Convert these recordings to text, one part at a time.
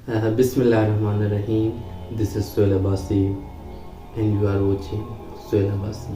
Bismillahirrahmanirrahim. This is Sohail Abbasi and you are watching Sohail Abbasi.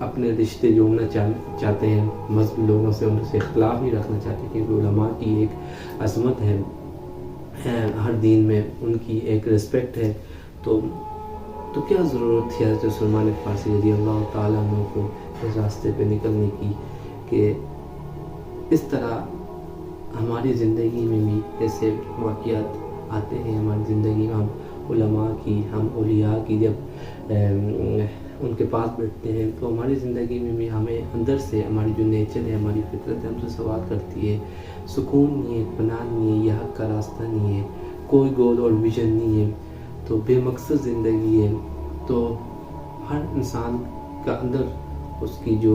اپنے رشتے جوڑنا چاہتے ہیں مذہبی لوگوں سے، ان سے اختلاف نہیں رکھنا چاہتے، کیونکہ علماء کی ایک عظمت ہے ہر دین میں، ان کی ایک رسپیکٹ ہے. تو کیا ضرورت تھی حضرت سلمان فارسی رضی اللہ تعالیٰ عنہ کو اس راستے پہ نکلنے کی کہ اس طرح ہماری زندگی میں بھی ایسے واقعات آتے ہیں. ہماری زندگی میں ہم علماء کی، ہم اولیاء کی جب ان کے پاس بیٹھتے ہیں تو ہماری زندگی میں بھی ہمیں اندر سے ہماری جو نیچر ہے، ہماری فطرت ہے، ہم سے سوال کرتی ہے. سکون نہیں ہے، اطمینان نہیں ہے، یہ حق کا راستہ نہیں ہے، کوئی گول اور ویژن نہیں ہے، تو بے مقصد زندگی ہے. تو ہر انسان کا اندر اس کی جو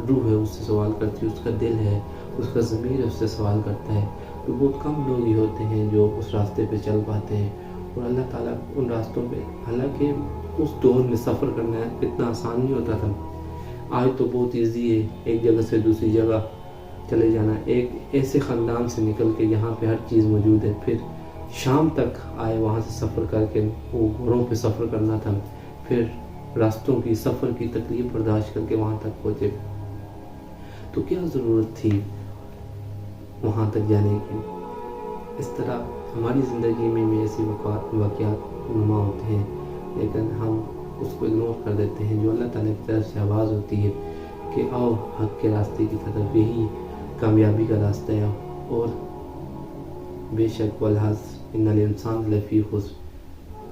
روح ہے اس سے سوال کرتی ہے، اس کا دل ہے، اس کا ضمیر ہے، اس سے سوال کرتا ہے. تو بہت کم لوگ ہی ہوتے ہیں جو اس راستے پہ چل پاتے ہیں. اور اللہ تعالیٰ ان راستوں پہ، حالانکہ اس دور میں سفر کرنا اتنا آسان نہیں ہوتا تھا. آج تو بہت ایزی ہے ایک جگہ سے دوسری جگہ چلے جانا، ایک ایسے خاندان سے نکل کے جہاں پہ ہر چیز موجود ہے، پھر شام تک آئے وہاں سے سفر کر کے وہ گھوڑوں پہ سفر کرنا تھا، پھر راستوں کی سفر کی تکلیف برداشت کر کے وہاں تک پہنچے. تو کیا ضرورت تھی وہاں تک جانے کی؟ اس طرح ہماری زندگی میں بھی ایسی واقعات نما ہوتے ہیں، لیکن ہم اس کو اگنور کر دیتے ہیں. جو اللہ تعالیٰ کی طرف سے آواز ہوتی ہے کہ آؤ حق کے راستے کی طرف، یہی کامیابی کا راستہ ہے. اور بے شک والحظ ان الانسان لفی خسر،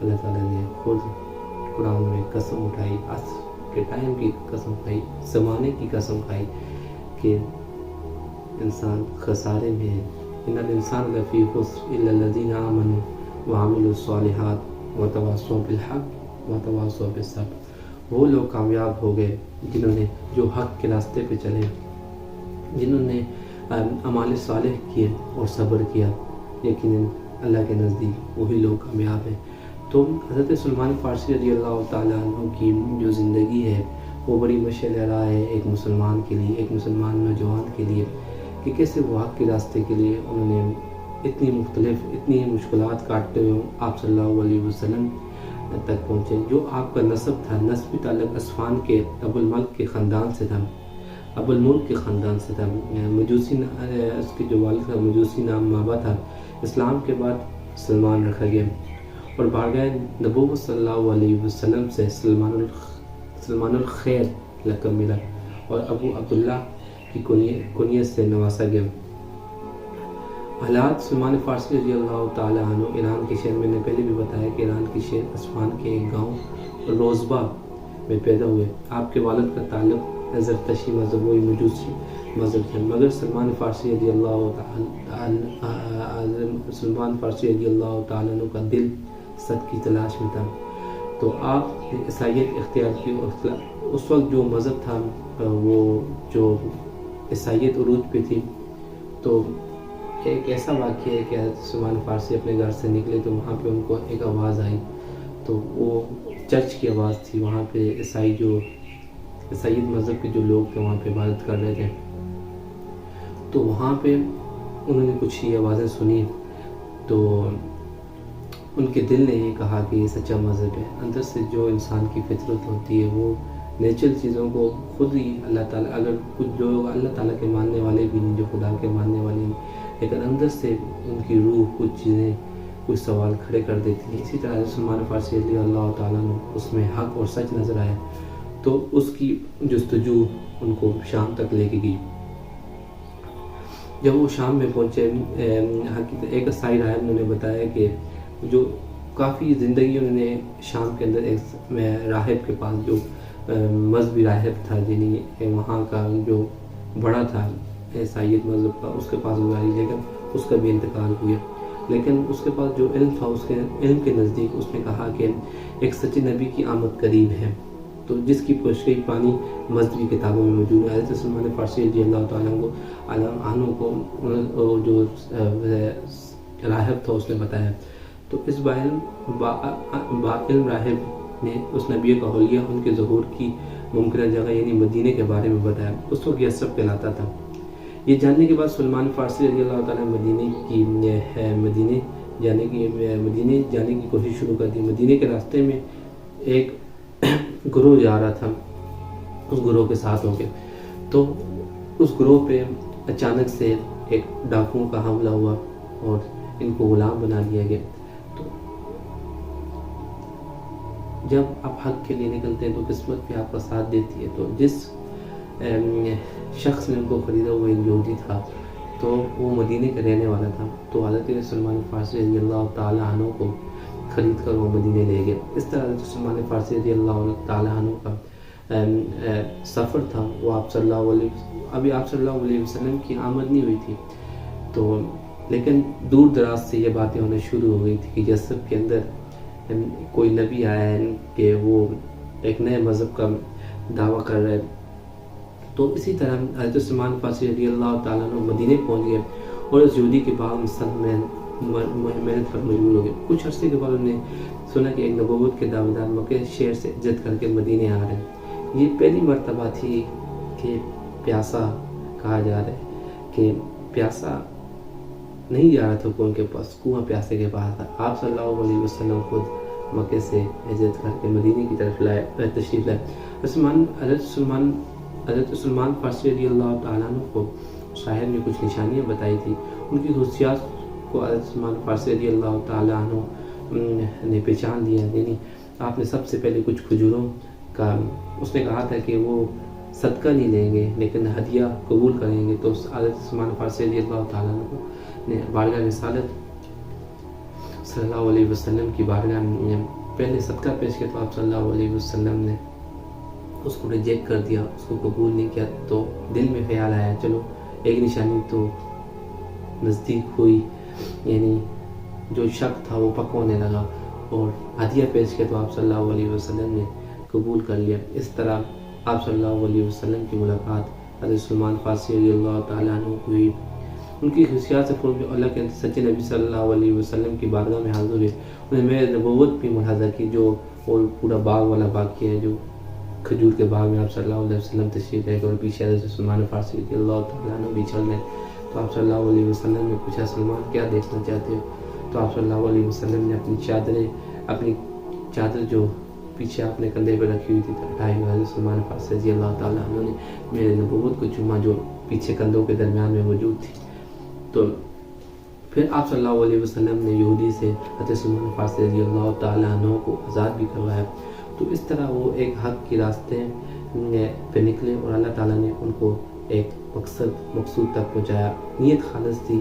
اللہ تعالیٰ نے خود قرآن میں قسم اٹھائی، آج کے ٹائم کی قسم کھائی، زمانے کی قسم کھائی کہ انسان خسارے میں ہے. ان الانسان لفی خسر الا الذین آمنوا وعملوا الصالحات وتواصوا بالحق وتواصوا بالصبر. وہ لوگ کامیاب ہو گئے جنہوں نے جو حق کے راستے پہ چلے، جنہوں نے اعمال صالح کیے اور صبر کیا. یقیناً اللہ کے نزدیک وہی لوگ کامیاب ہیں. تو حضرت سلمان فارسی رضی اللہ تعالیٰ عنہ کی جو زندگی ہے وہ بڑی مشعل راہ ہے ایک مسلمان کے لیے، ایک مسلمان نوجوان کے لیے، کہ کیسے وہ حق کے راستے کے لیے انہوں نے اتنی مشکلات کاٹتے ہوئے آپ صلی اللہ علیہ وسلم تک پہنچے. جو آپ کا نسب تھا، نسبی تعلق اصفہان کے ابو الملک کے خاندان سے تھا، ابو الملک کے خاندان سے تھا. مجوسی اس کے جو والد تھا مجوسی نام مابا تھا. اسلام کے بعد سلمان رکھا گیا اور بارگاہ نبوت صلی اللہ علیہ وسلم سے سلمان الخیر لقب ملا اور ابو عبداللہ کی کنیت سے نوازا گیا. حالات سلمان فارسی رضی اللہ تعالیٰ عنہ ایران کے شہر، میں نے پہلے بھی بتایا کہ ایران کے شہر اصفہان کے ایک گاؤں روزبہ میں پیدا ہوئے. آپ کے والد کا تعلق زرتشتی مذہب و مجوسی مذہب سے، مگر سلمان فارسی رضی اللہ تعالیٰ عنہ کا دل سچ کی تلاش میں تھا. تو آپ نے عیسائیت اختیار کی. اس وقت جو مذہب تھا وہ جو عیسائیت عروج پہ تھی. تو ایک ایسا واقعہ ہے کہ سلمان فارسی اپنے گھر سے نکلے تو وہاں پہ ان کو ایک آواز آئی، تو وہ چرچ کی آواز تھی. وہاں پہ عیسائیت مذہب کے جو لوگ تھے وہاں پہ عبادت کر رہے تھے. تو وہاں پہ انہوں نے کچھ ہی آوازیں سنی تو ان کے دل نے یہ کہا کہ یہ سچا مذہب ہے. اندر سے جو انسان کی فطرت ہوتی ہے وہ نیچرل چیزوں کو خود ہی اللہ تعالیٰ، اگر کچھ لوگ اللہ تعالیٰ کے ماننے والے بھی نہیں، جو خدا کے ماننے والے نہیں، لیکن اندر سے ان کی روح کچھ چیزیں، کچھ سوال کھڑے کر دیتی ہیں. اسی طرح سلمان فارسی رضی اللہ تعالیٰ نے اس میں حق اور سچ نظر آیا تو اس کی جستجو ان کو شام تک لے کے گئی. جب وہ شام میں پہنچے، ایک عیسائی راہب نے بتایا کہ جو کافی زندگی انہوں نے شام کے اندر ایک راہب کے پاس، جو مذہبی راہب تھا، یعنی وہاں کا جو بڑا تھا عیسائیت مذہب کا، اس کے پاس گزاری، لیکن اس کا بھی انتقال ہوا. لیکن اس کے پاس جو علم تھا، اس کے علم کے نزدیک اس نے کہا کہ ایک سچے نبی کی آمد قریب ہے، تو جس کی پیشگوئی پانی مذہبی کتابوں میں موجود ہے. حضرت سلمان فارسی رضی اللہ تعالیٰ عنہ کو جو راہب تھا اس نے بتایا. تو اس باعلم راہب نے اس نبی کا حلیہ، ان کے ظہور کی ممکنہ جگہ یعنی مدینے کے بارے میں بتایا. اس وقت یہ سب کہلاتا تھا. یہ جاننے کے بعد سلمان فارسی رضی اللہ تعالیٰ مدینے جانے کی کوشش شروع کر دی. مدینے کے راستے میں ایک گروہ جا رہا تھا اس گروہ کے ساتھ ہو گئے. تو اس گروہ پہ اچانک سے ایک ڈاکوؤں کا حملہ ہوا اور ان کو غلام بنا دیا گیا. تو جب آپ حق کے لیے نکلتے ہیں تو قسمت بھی آپ کا ساتھ دیتی ہے. تو جس شخص نے ان کو خریدا وہ ایک یہودی تھا، تو وہ مدینے کا رہنے والا تھا. تو حضرت سلمان فارسی رضی اللہ تعالیٰ عنہ کو خرید کر وہ مدینے لے گئے. اس طرح حضرت سلمان فارسی رضی اللہ تعالیٰ عنہ کا سفر تھا. وہ آپ صلی اللہ علیہ وسلم کی آمد نہیں ہوئی تھی، تو لیکن دور دراز سے یہ باتیں ہونا شروع ہو گئی تھی کہ یثرب کے اندر کوئی نبی آیا ہے کہ وہ ایک نئے مذہب کا دعویٰ کر رہے. تو اسی طرح حضرت سلمان فارسی رضی اللہ تعالیٰ عنہ مدینے پہنچ گئے اور اس یہودی کے بعد محنت پر مجبور ہو گئے. کچھ عرصے کے بعد انہوں نے سنا کہ ایک نبوت کے دعویٰ دار مکہ شہر سے ہجرت کر کے مدینے آ رہے ہیں. یہ پہلی مرتبہ تھی کہ پیاسا کہا جا رہا ہے کہ پیاسا نہیں جا رہا تھا ان کے پاس، کنواں پیاسے کے پاس تھا. آپ صلی اللہ علیہ وسلم خود مکے سے ہجرت کر کے مدینے کی طرف تشریف لائے. حضرت سلمان فارسی رضی اللہ تعالیٰ عنہ کو صاحب نے کچھ نشانیاں بتائی تھی. ان کی خصوصیات کو حضرت سلمان فارسی رضی اللہ تعالیٰ عنہ نے پہچان لیا. یعنی آپ نے سب سے پہلے کچھ کھجوروں کا، اس نے کہا تھا کہ وہ صدقہ نہیں لیں گے لیکن ہدیہ قبول کریں گے. تو حضرت سلمان فارسی رضی اللہ تعالیٰ عنہ نے بارگاہ رسالت صلی اللہ علیہ وسلم کی بارگاہ میں پہلے صدقہ پیش کیا. تو آپ صلی اللہ علیہ وسلم نے اس کو ریجیکٹ کر دیا، اس کو قبول نہیں کیا. تو دل میں خیال آیا چلو ایک نشانی تو نزدیک ہوئی، یعنی جو شک تھا وہ پکا ہونے لگا اور ہدیہ پیش کیا. تو آپ صلی اللہ علیہ وسلم نے قبول کر لیا. اس طرح آپ صلی اللہ علیہ وسلم کی ملاقات حضرت سلمان فارسی رضی اللہ تعالیٰ عنہ کو ہوئی. ان کی خصوصیات سے اللہ کے سچے نبی صلی اللہ علیہ وسلم کی بارگاہ میں حاضر ہوئے. انہیں میرے نبوت بھی ملاحظہ کی، جو اور پورا باغ والا واقعہ ہے جو کھجور کے باغ میں آپ صلی اللہ علیہ وسلم تشریف لے گئے اور پیچھے حضرت سلمان فارسی رضی اللہ تعالیٰ عنہ بھی چل رہے. تو آپ صلی اللہ علیہ وسلم نے پوچھا سلمان کیا دیکھنا چاہتے ہو؟ تو آپ صلی اللہ علیہ وسلم نے اپنی چادر جو پیچھے آپ نے کندھے پہ رکھی ہوئی تھی اٹھائی ہوئی، حضرت سلمان فارسی رضی اللہ تعالیٰ عنہ نے میرے نبوت کو چوما جو پیچھے کندھوں کے درمیان میں موجود تھی. تو پھر آپ صلی اللہ علیہ وسلم نے یہودی سے حضرت سلمان فارسی رضی اللہ تعالیٰ عنہ کو آزاد بھی کروایا. تو اس طرح وہ ایک حق کے راستے پہ نکلے اور اللہ تعالیٰ نے ان کو ایک مقصود تک پہنچایا. نیت خالص تھی،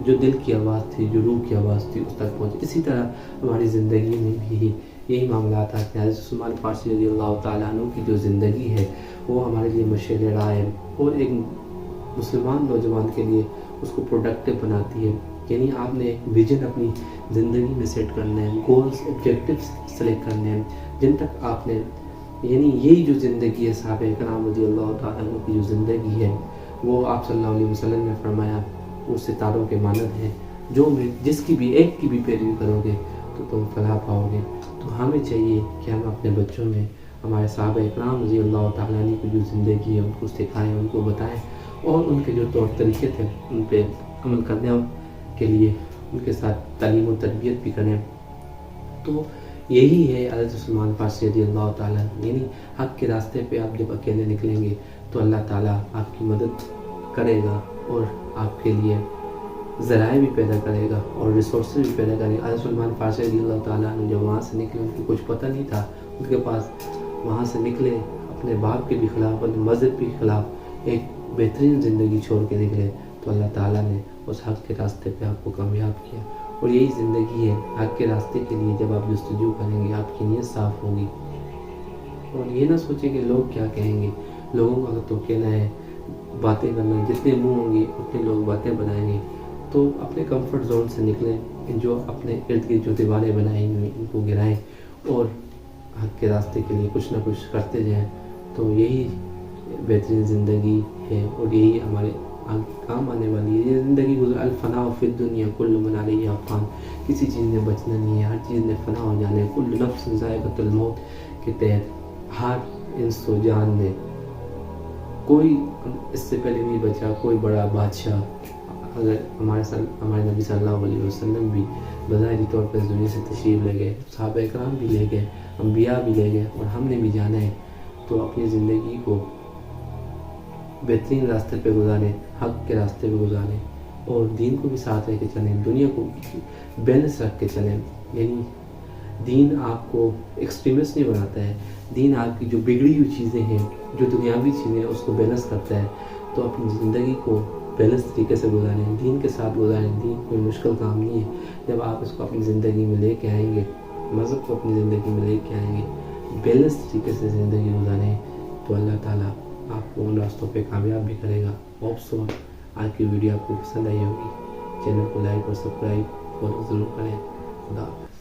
جو دل کی آواز تھی، جو روح کی آواز تھی اس تک پہنچی. اسی طرح ہماری زندگی میں بھی یہی معاملات آتے ہیں. حضرت سلمان فارسی رضی اللہ تعالیٰ عنہ کی جو زندگی ہے وہ ہمارے لیے مشعل راہ ہے اور ایک مسلمان نوجوان کے لیے اس کو پروڈکٹیو بناتی ہے. یعنی آپ نے ایک ویژن اپنی زندگی میں سیٹ کرنا ہے، گولز آبجیکٹیوز سلیکٹ کرنے ہیں جن تک آپ نے، یعنی یہی جو زندگی ہے صحابہ کرام رضی اللہ تعالیٰ عنہ کی جو زندگی ہے وہ آپ صلی اللہ علیہ وسلم نے فرمایا وہ ستاروں کے مانند ہے، جس کی بھی ایک کی بھی پیروی کرو گے تو تم فلاح پاؤ گے. تو ہمیں چاہیے کہ ہم اپنے بچوں میں ہمارے صحابہ کرام رضی اللہ تعالیٰ عنہ کی جو زندگی ہے ان کو سکھائیں، ان کو بتائیں اور ان کے جو طور طریقے تھے ان پہ عمل کرنے کے لیے ان کے ساتھ تعلیم و تربیت بھی کریں. تو یہی ہے حضرت سلمان فارسی رضی اللہ تعالیٰ، یعنی حق کے راستے پہ آپ جب اکیلے نکلیں گے تو اللہ تعالیٰ آپ کی مدد کرے گا اور آپ کے لیے ذرائع بھی پیدا کرے گا اور ریسورسز بھی پیدا کرے گا. حضرت سلمان فارسی رضی اللہ تعالیٰ نے جب وہاں سے نکلے ان کو کچھ پتہ نہیں تھا، ان کے پاس وہاں سے نکلے اپنے باپ کے بھی خلاف، اپنے مذہب کے خلاف ایک بہترین زندگی چھوڑ کے نکلے. تو اللہ تعالیٰ نے اس حق کے راستے پہ آپ کو کامیاب کیا اور یہی زندگی ہے. حق کے راستے کے لیے جب آپ جستجو کریں گے آپ کی نیت صاف ہوگی اور یہ نہ سوچیں کہ لوگ کیا کہیں گے. لوگوں کا تو کہنا ہے، باتیں کرنا، جتنے منہ ہوں گے اتنے لوگ باتیں بنائیں گے. تو اپنے کمفرٹ زون سے نکلیں، جو اپنے ارد گرد جو دیواریں بنائی ہوئی ان کو گرائیں اور حق کے راستے کے لیے کچھ نہ کچھ کرتے جائیں. تو یہی بہترین زندگی ہے اور یہی ہمارے کام آنے والی ہے. یہ زندگی گزر الفنا فی الدنیا کل من علیہا فان، کسی چیز نے بچنا نہیں ہے، ہر چیز نے فنا ہو جانا ہے. کل نفس ذائقۃ الموت کے تحت ہر انس و جان نے، کوئی اس سے پہلے نہیں بچا، کوئی بڑا بادشاہ. اگر ہمارے نبی صلی اللہ علیہ وسلم بھی بظاہری طور پر اس دنیا سے تشریف لے گئے، صحابہ کرام بھی لے گئے، انبیاء بھی لے گئے اور ہم نے بھی جانا ہے. تو اپنی زندگی کو بہترین راستے پہ گزاریں، حق کے راستے پہ گزاریں، اور دین کو بھی ساتھ رہ کے چلیں، دنیا کو بیلنس رکھ کے چلیں. یعنی دین آپ کو ایکسٹریمسٹ نہیں بناتا ہے، دین آپ کی جو بگڑی ہوئی چیزیں ہیں، جو دنیاوی چیزیں ہیں، اس کو بیلنس کرتا ہے. تو اپنی زندگی کو بیلنس طریقے سے گزاریں، دین کے ساتھ گزاریں. دین کوئی مشکل کام نہیں ہے. جب آپ اس کو اپنی زندگی میں لے کے آئیں گے، مذہب کو اپنی زندگی میں لے کے آئیں گے، بیلنس طریقے سے زندگی گزاریں، تو اللہ تعالیٰ آپ کو ان راستوں پہ کامیاب بھی کرے گا. ہوپ سو آج کی ویڈیو آپ کو پسند آئی ہوگی. چینل کو لائک اور سبسکرائب ضرور کریں. خدا حافظ.